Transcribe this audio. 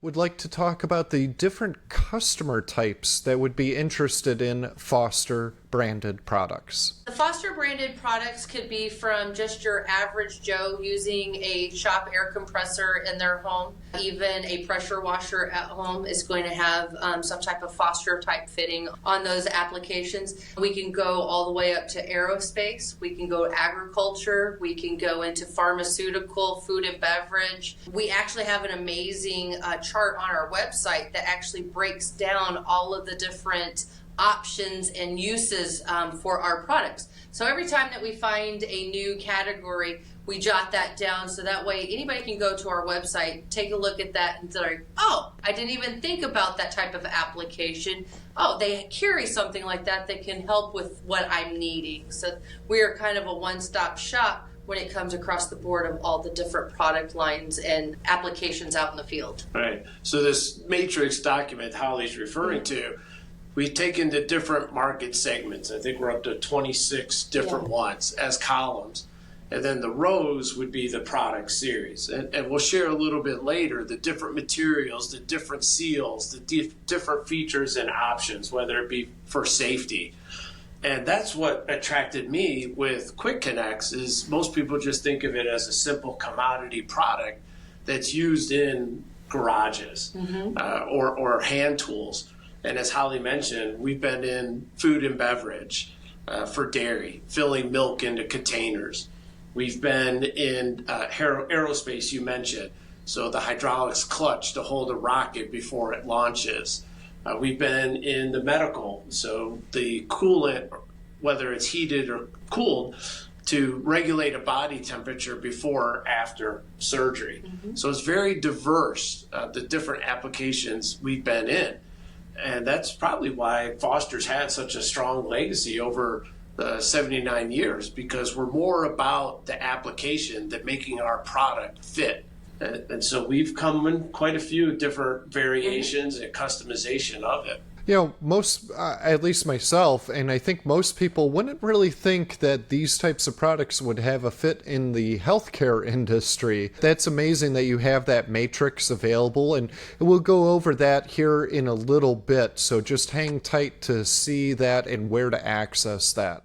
Would like to talk about the different customer types that would be interested in Foster branded products. The Foster branded products could be from just your average Joe using a shop air compressor in their home. Even a pressure washer at home is going to have some type of Foster type fitting on those applications. We can go all the way up to aerospace. We can go agriculture. We can go into pharmaceutical, food and beverage. We actually have an amazing chart on our website that actually breaks down all of the different options and uses for our products. So every time that we find a new category, we jot that down so that way anybody can go to our website, take a look at that and say, oh, I didn't even think about that type of application. Oh, they carry something like that that can help with what I'm needing. So we are kind of a one-stop shop when it comes across the board of all the different product lines and applications out in the field. Right. So this matrix document Holly's referring to, we've taken the different market segments. I think we're up to 26 different ones as columns. And then the rows would be the product series. And we'll share a little bit later the different materials, the different seals, the different features and options, whether it be for safety. And that's what attracted me with Quick Connects is most people just think of it as a simple commodity product that's used in garages or hand tools. And as Holly mentioned, we've been in food and beverage for dairy, filling milk into containers. We've been in aerospace, you mentioned, so the hydraulics clutch to hold a rocket before it launches. We've been in the medical, so the coolant, whether it's heated or cooled, to regulate a body temperature before or after surgery. So it's very diverse, the different applications we've been in. And that's probably why Foster's had such a strong legacy over the 79 years, because we're more about the application than making our product fit. And so we've come in quite a few different variations and customization of it. You know, most, at least myself, and I think most people wouldn't really think that these types of products would have a fit in the healthcare industry. That's amazing that you have that matrix available, and we'll go over that here in a little bit, so just hang tight to see that and where to access that.